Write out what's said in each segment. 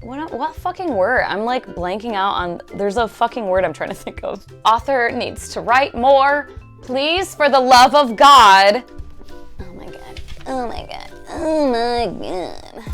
What fucking word? I'm like blanking out on, there's a fucking word I'm trying to think of. Author needs to write more, please, for the love of God. Oh my God, oh my God, oh my God.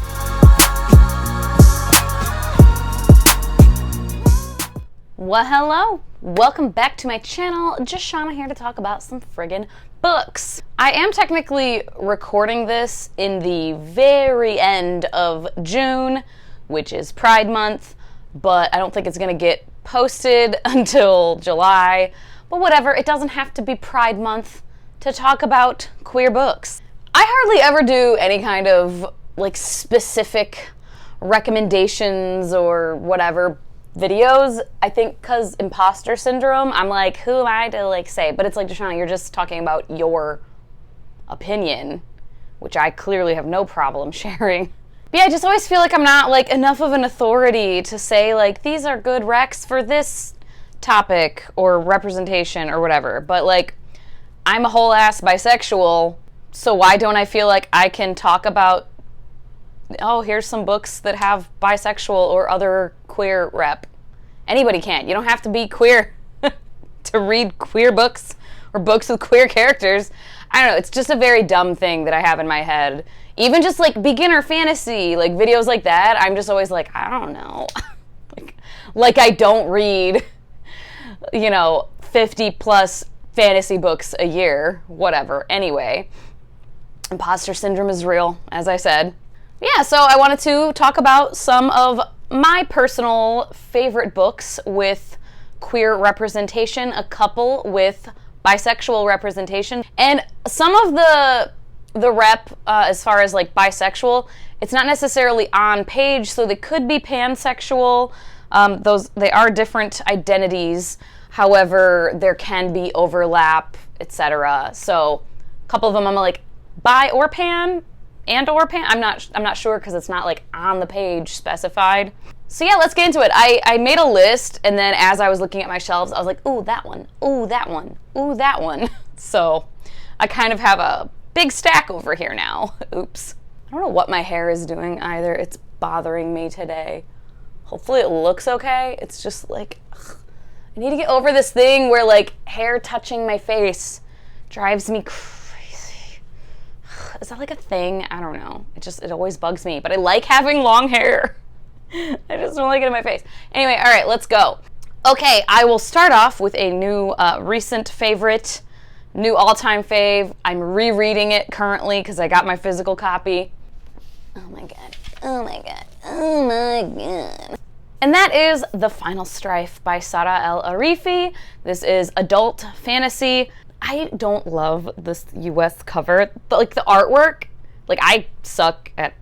Well, hello, welcome back to my channel. Just Shauna here to talk about some friggin' books. I am technically recording this in the very end of June, which is Pride Month, but I don't think it's gonna get posted until July. But whatever, it doesn't have to be Pride Month to talk about queer books. I hardly ever do any kind of like specific recommendations or whatever videos. I think because imposter syndrome, I'm like, who am I to like say? But it's like, Deshauna, you're just talking about your opinion, which I clearly have no problem sharing. But yeah, I just always feel like I'm not like enough of an authority to say like, these are good recs for this topic or representation or whatever. But like, I'm a whole ass bisexual, so why don't I feel like I can talk about, oh, here's some books that have bisexual or other queer rep. Anybody can. You don't have to be queer to read queer books or books with queer characters. I don't know, it's just a very dumb thing that I have in my head. Even just like beginner fantasy, like videos like that, I'm just always like, I don't know. like I don't read, 50 plus fantasy books a year, whatever. Anyway, imposter syndrome is real, as I said. Yeah, so I wanted to talk about some of my personal favorite books with queer representation, a couple with bisexual representation, and some of the rep as far as like bisexual, it's not necessarily on page, so they could be pansexual. They are different identities. However, there can be overlap, etc. So a couple of them I'm like bi or pan or pan. I'm not sure because it's not like on the page specified. So yeah, let's get into it. I made a list, and then as I was looking at my shelves, I was like, ooh, that one, ooh, that one, ooh, that one. So I kind of have a big stack over here now. Oops. I don't know what my hair is doing either. It's bothering me today. Hopefully it looks okay. It's just like, ugh. I need to get over this thing where like hair touching my face drives me crazy. Is that like a thing? I don't know. It always bugs me, but I like having long hair. I just don't like it in my face. Anyway, all right, let's go. Okay, I will start off with a new recent favorite, new all-time fave. I'm rereading it currently because I got my physical copy. Oh my God, oh my God, oh my God. And that is The Final Strife by Sara El-Arifi. This is adult fantasy. I don't love this US cover, but like the artwork, like I suck at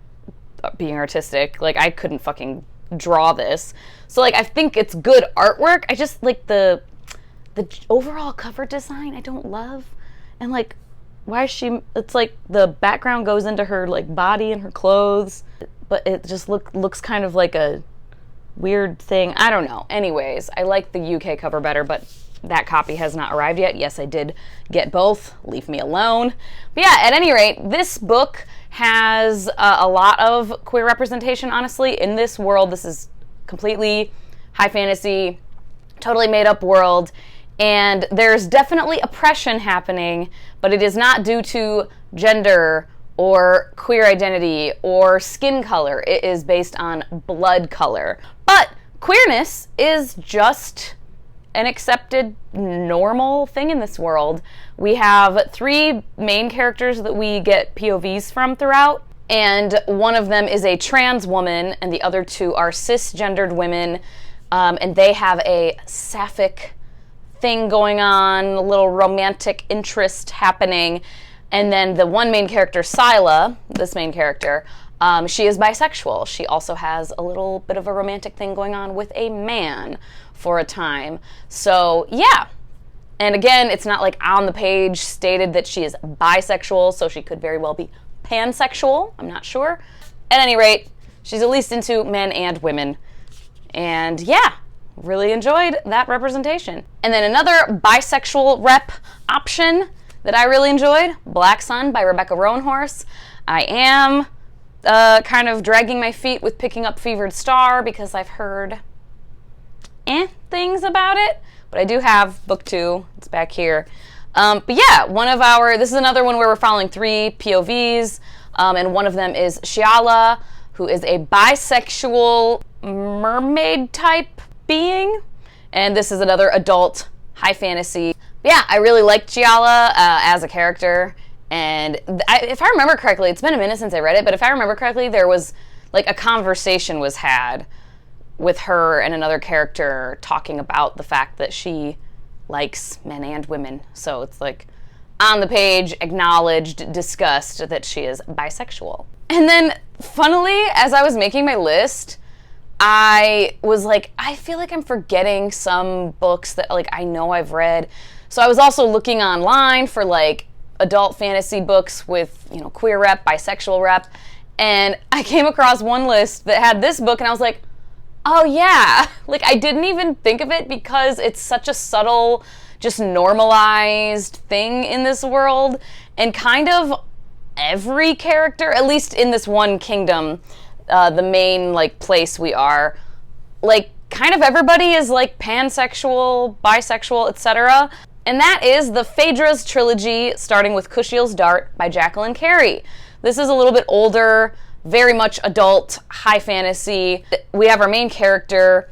being artistic. Like I couldn't fucking draw this. So like I think it's good artwork. I just like the overall cover design I don't love. And like why is she, it's like the background goes into her like body and her clothes, but it just looks kind of like a weird thing. I don't know. Anyways, I like the UK cover better, but that copy has not arrived yet. Yes, I did get both. Leave me alone. But yeah, at any rate, this book has a lot of queer representation, honestly. In this world, this is completely high fantasy, totally made up world, and there's definitely oppression happening, but it is not due to gender or queer identity or skin color. It is based on blood color. But queerness is just an accepted normal thing in this world. We have 3 main characters that we get POVs from throughout, and one of them is a trans woman and the other 2 are cisgendered women, and they have a sapphic thing going on, a little romantic interest happening. And then the one main character, Sila, this main character, she is bisexual. She also has a little bit of a romantic thing going on with a man for a time. So yeah. And again, it's not like on the page stated that she is bisexual, so she could very well be pansexual. I'm not sure. At any rate, she's at least into men and women. And yeah, really enjoyed that representation. And then another bisexual rep option that I really enjoyed, Black Sun by Rebecca Roanhorse. I am kind of dragging my feet with picking up Fevered Star because I've heard things about it. But I do have book 2. It's back here. But yeah, this is another one where we're following 3 POVs. And one of them is Shiala, who is a bisexual mermaid type being. And this is another adult high fantasy. Yeah, I really liked Shiala as a character. And if I remember correctly, it's been a minute since I read it, but if I remember correctly, there was like a conversation was had with her and another character talking about the fact that she likes men and women. So it's like on the page, acknowledged, discussed that she is bisexual. And then, funnily, as I was making my list, I was like, I feel like I'm forgetting some books that like I know I've read. So I was also looking online for like adult fantasy books with, you know, queer rep, bisexual rep, and I came across one list that had this book and I was like, oh yeah, like I didn't even think of it because it's such a subtle, just normalized thing in this world, and kind of every character, at least in this one kingdom, the main like place we are, like kind of everybody is like pansexual, bisexual, etc. And that is the Phaedra's trilogy, starting with Cushiels Dart by Jacqueline Carey. This is a little bit older, very much adult, high fantasy. We have our main character,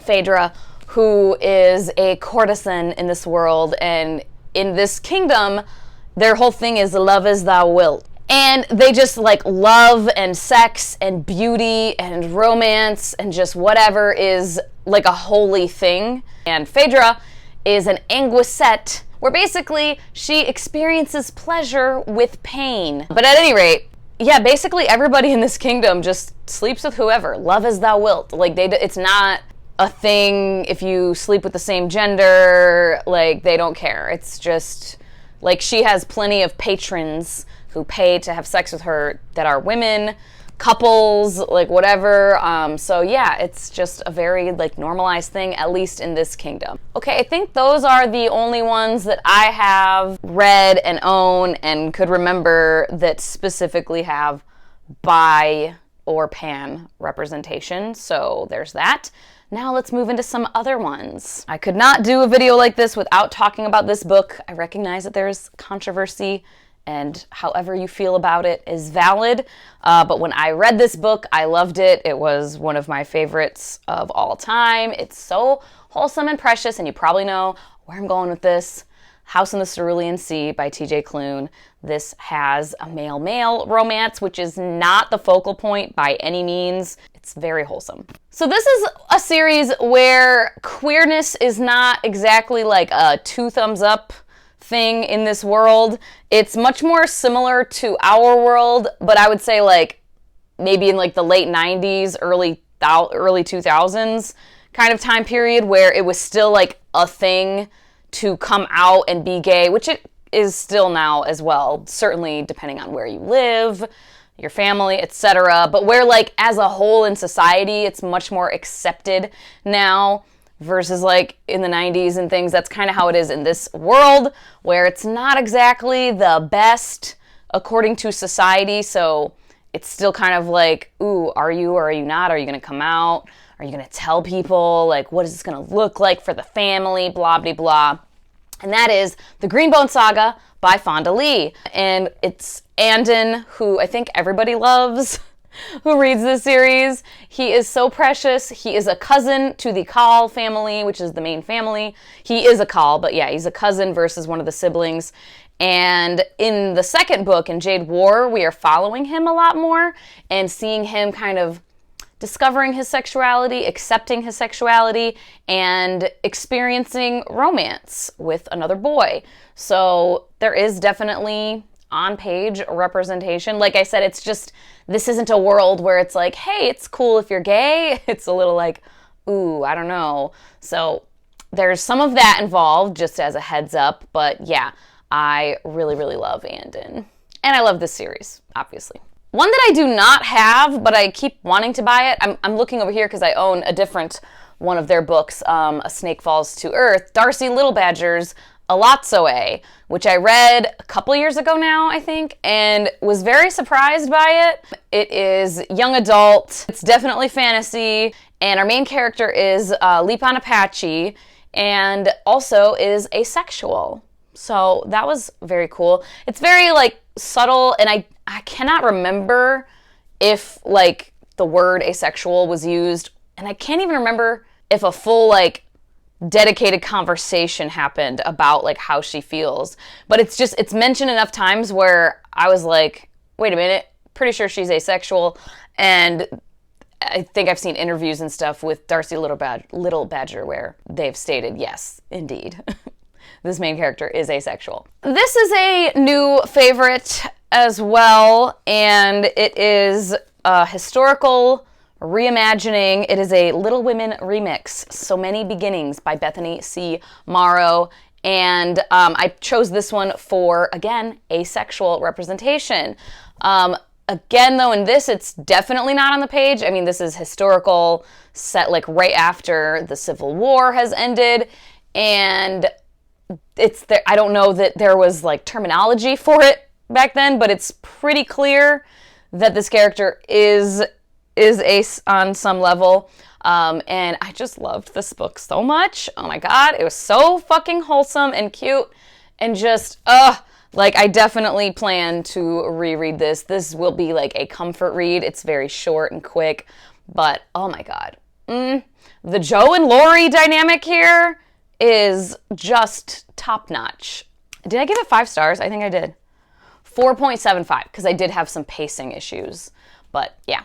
Phaedra, who is a courtesan in this world, and in this kingdom, their whole thing is love as thou wilt. And they just like love and sex and beauty and romance and just whatever is like a holy thing. And Phaedra is an anguisette, where basically she experiences pleasure with pain. But at any rate, yeah, basically everybody in this kingdom just sleeps with whoever. Love as thou wilt. Like, it's not a thing if you sleep with the same gender. Like, they don't care. It's just, like, she has plenty of patrons who pay to have sex with her that are women, couples, like, whatever. So, yeah, it's just a very, like, normalized thing, at least in this kingdom. Okay, I think those are the only ones that I have read and own and could remember that specifically have bi or pan representation. So, there's that. Now let's move into some other ones. I could not do a video like this without talking about this book. I recognize that there's controversy, and however you feel about it is valid. But when I read this book, I loved it. It was one of my favorites of all time. It's so wholesome and precious, and you probably know where I'm going with this. House in the Cerulean Sea by T.J. Klune. This has a male-male romance, which is not the focal point by any means. It's very wholesome. So this is a series where queerness is not exactly like a 2 thumbs up thing in this world. It's much more similar to our world, but I would say like maybe in like the late 90s, early 2000s kind of time period, where it was still like a thing to come out and be gay, which it is still now as well, certainly depending on where you live, your family, etc. But where like as a whole in society, it's much more accepted now versus like in the 90s and things. That's kind of how it is in this world, where it's not exactly the best according to society. So it's still kind of like, ooh, are you or are you not? Are you going to come out? Are you going to tell people? Like, what is this going to look like for the family? Blah, blah, blah. And that is The Greenbone Saga by Fonda Lee. And it's Andon, who I think everybody loves, who reads this series. He is so precious. He is a cousin to the Call family, which is the main family. He is a Call, but yeah, he's a cousin versus one of the siblings. And in the second book, in Jade War, we are following him a lot more and seeing him kind of discovering his sexuality, accepting his sexuality, and experiencing romance with another boy. So there is definitely on-page representation. Like I said, it's just, this isn't a world where it's like, hey, it's cool if you're gay. It's a little like, ooh, I don't know. So there's some of that involved, just as a heads up. But yeah, I really, really love Andon. And I love this series, obviously. One that I do not have, but I keep wanting to buy it. I'm looking over here because I own a different one of their books, A Snake Falls to Earth. Darcy Little Badger's Alotsoe, which I read a couple years ago now, I think, and was very surprised by it. It is young adult. It's definitely fantasy, and our main character is Lipon Apache, and also is asexual. So that was very cool. It's very, like, subtle, and I cannot remember if, like, the word asexual was used, and I can't even remember if a full, like, dedicated conversation happened about, like, how she feels. But it's mentioned enough times where I was like, wait a minute, pretty sure she's asexual. And I think I've seen interviews and stuff with Darcy Little Badger where they've stated, yes, indeed, this main character is asexual. This is a new favorite as well, and it is a historical reimagining. It is a Little Women remix, So Many Beginnings by Bethany C. Morrow. And I chose this one for, again, asexual representation. Again, though, in this, it's definitely not on the page. I mean, this is historical, set like right after the Civil War has ended. And it's there. I don't know that there was like terminology for it back then, but it's pretty clear that this character is ace on some level. And I just loved this book so much. Oh my God, it was so fucking wholesome and cute and just, like, I definitely plan to reread this. This will be like a comfort read. It's very short and quick, but oh my God. The Joe and Lori dynamic here is just top notch. Did I give it 5 stars? I think I did. 4.75, because I did have some pacing issues, but yeah.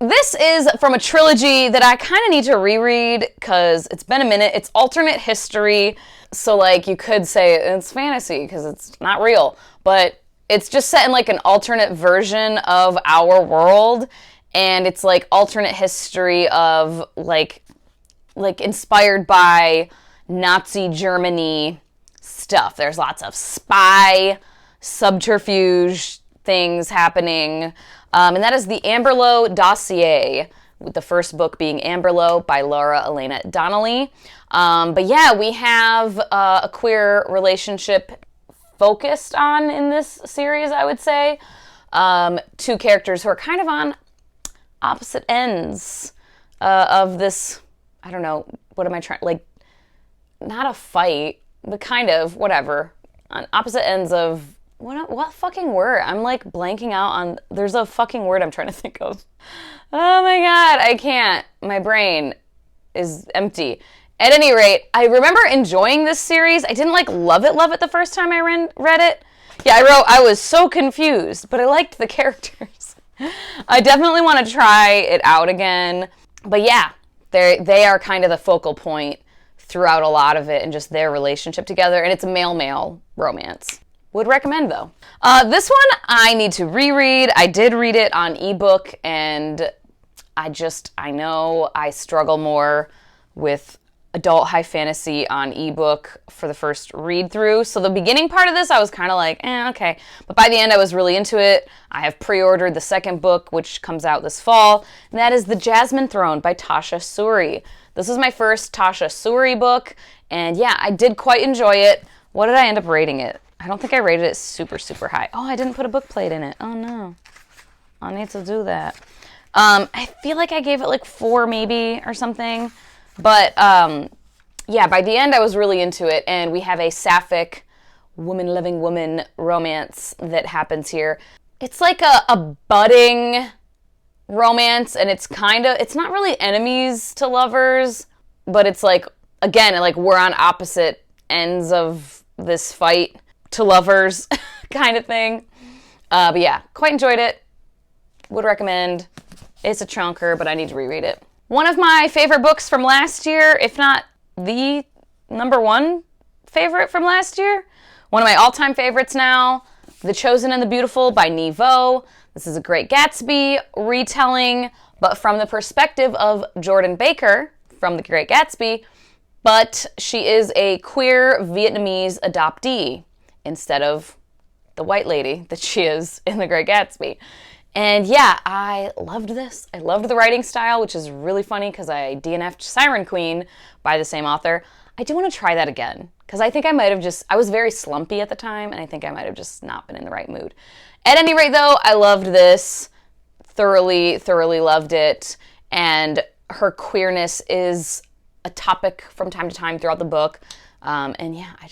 This is from a trilogy that I kind of need to reread because it's been a minute. It's alternate history, so like you could say it's fantasy because it's not real, but it's just set in like an alternate version of our world, and it's like alternate history of like inspired by Nazi Germany stuff. There's lots of spy, subterfuge things happening. And that is the Amberlow Dossier, with the first book being Amberlow by Laura Elena Donnelly. But yeah, we have a queer relationship focused on in this series, I would say. 2 characters who are kind of on opposite ends of this, I don't know, what am I trying, like, not a fight, but kind of, whatever, on opposite ends of, what fucking word? I'm like blanking out on, there's a fucking word I'm trying to think of. Oh my God, I can't. My brain is empty. At any rate, I remember enjoying this series. I didn't like love it the first time I read it. Yeah, I wrote, I was so confused, but I liked the characters. I definitely want to try it out again. But yeah, they are kind of the focal point throughout a lot of it and just their relationship together. And it's a male-male romance. Would recommend, though. This one I need to reread. I did read it on ebook, and I know I struggle more with adult high fantasy on ebook for the first read through. So the beginning part of this, I was kind of like, okay. But by the end, I was really into it. I have pre-ordered the second book, which comes out this fall, and that is The Jasmine Throne by Tasha Suri. This is my first Tasha Suri book, and yeah, I did quite enjoy it. What did I end up rating it? I don't think I rated it super, super high. Oh, I didn't put a book plate in it. Oh, no. I'll need to do that. I feel like I gave it like 4 maybe or something. But, yeah, by the end I was really into it. And we have a sapphic woman-loving woman romance that happens here. It's like a budding romance. And it's not really enemies to lovers. But it's like, again, like we're on opposite ends of this fight to lovers kind of thing. But yeah, quite enjoyed it. Would recommend. It's a chunker, but I need to reread it. One of my favorite books from last year, if not the number 1 favorite from last year. One of my all-time favorites now, The Chosen and the Beautiful by Nevo. This is a Great Gatsby retelling, but from the perspective of Jordan Baker from The Great Gatsby, but she is a queer Vietnamese adoptee instead of the white lady that she is in The Great Gatsby. And yeah, I loved this. I loved the writing style, which is really funny because I DNF'd Siren Queen by the same author. I do want to try that again because I think I might have I was very slumpy at the time, and I think I might have just not been in the right mood. At any rate, though, I loved this. Thoroughly loved it. And her queerness is a topic from time to time throughout the book. And yeah, I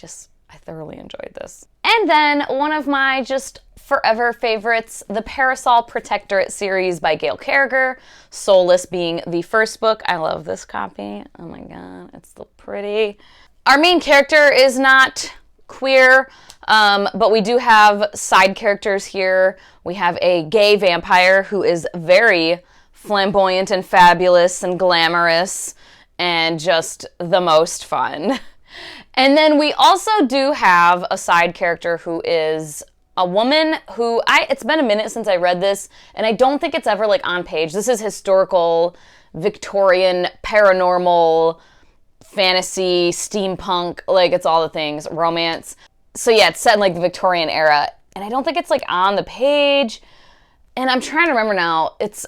thoroughly enjoyed this. And then one of my just forever favorites, the Parasol Protectorate series by Gail Carriger, Soulless being the first book. I love this copy. Oh my god, it's so pretty. Our main character is not queer, but we do have side characters here. We have a gay vampire who is very flamboyant and fabulous and glamorous and just the most fun. And then we also do have a side character who is a woman who it's been a minute since I read this, and I don't think it's ever like on page. This is historical, Victorian, paranormal, fantasy, steampunk, like it's all the things, romance. So yeah, it's set in like the Victorian era, and I don't think it's like on the page. And I'm trying to remember now. It's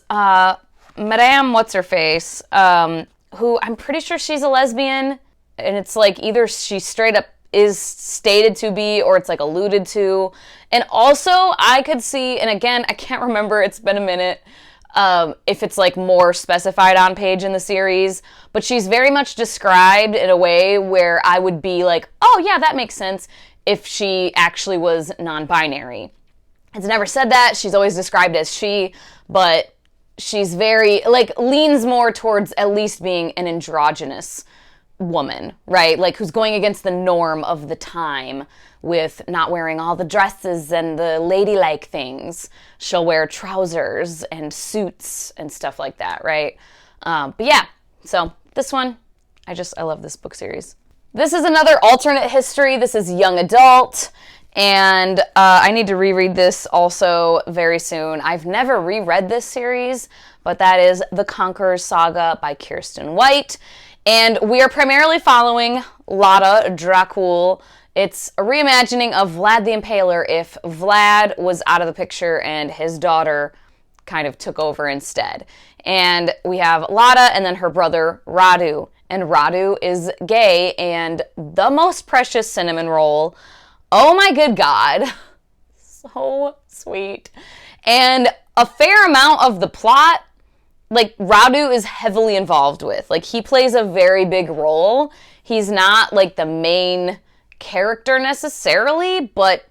Madame What's-Her-Face, who I'm pretty sure she's a lesbian, and it's like either she straight up is stated to be or it's like alluded to. And also I could see, and again, I can't remember, it's been a minute, if it's like more specified on page in the series, but she's very much described in a way where I would be like, oh yeah, that makes sense if she actually was non-binary. It's never said that. She's always described as she, but she's very, like, leans more towards at least being an androgynous woman, right? Like, who's going against the norm of the time with not wearing all the dresses and the ladylike things. She'll wear trousers and suits and stuff like that, right? But yeah, so this one, I love this book series. This is another alternate history. This is young adult, and I need to reread this also very soon. I've never reread this series, but that is The Conqueror Saga by Kiersten White. And we are primarily following Lotta Dracul. It's a reimagining of Vlad the Impaler if Vlad was out of the picture and his daughter kind of took over instead. And we have Lotta and then her brother Radu. And Radu is gay and the most precious cinnamon roll. Oh my good God. So sweet. And a fair amount of the plot, like, Radu is heavily involved with. Like, he plays a very big role. He's not, like, the main character necessarily, but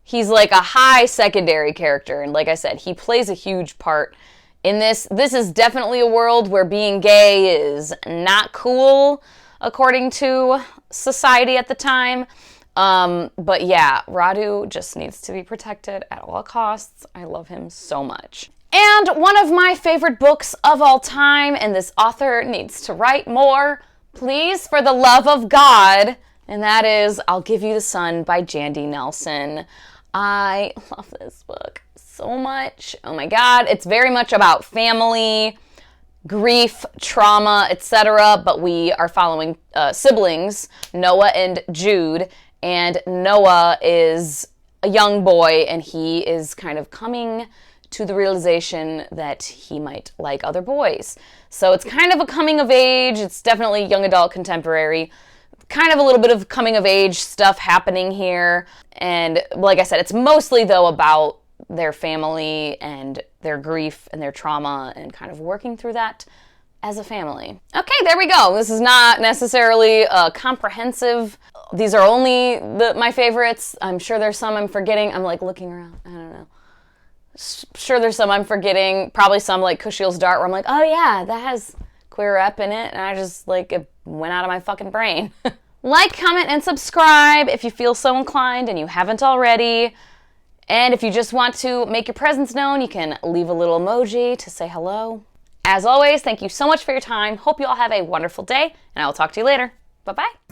he's, like, a high secondary character. And like I said, he plays a huge part in this. This is definitely a world where being gay is not cool, according to society at the time. But yeah, Radu just needs to be protected at all costs. I love him so much. And one of my favorite books of all time, and this author needs to write more, please, for the love of God, and that is I'll Give You the Sun by Jandy Nelson. I love this book so much. Oh my God. It's very much about family, grief, trauma, etc., but we are following siblings, Noah and Jude, and Noah is a young boy, and he is kind of coming to the realization that he might like other boys. So it's kind of a coming of age. It's definitely young adult contemporary. Kind of a little bit of coming of age stuff happening here. And like I said, it's mostly though about their family and their grief and their trauma and kind of working through that as a family. Okay, there we go. This is not necessarily comprehensive. These are only my favorites. I'm sure there's some I'm forgetting. I'm like looking around. I don't know. Sure, there's some I'm forgetting. Probably some like Cushiels Dart where I'm like, oh yeah, that has queer rep in it. And I just like, it went out of my fucking brain. Like, comment, and subscribe if you feel so inclined and you haven't already. And if you just want to make your presence known, you can leave a little emoji to say hello. As always, thank you so much for your time. Hope you all have a wonderful day, and I will talk to you later. Bye-bye.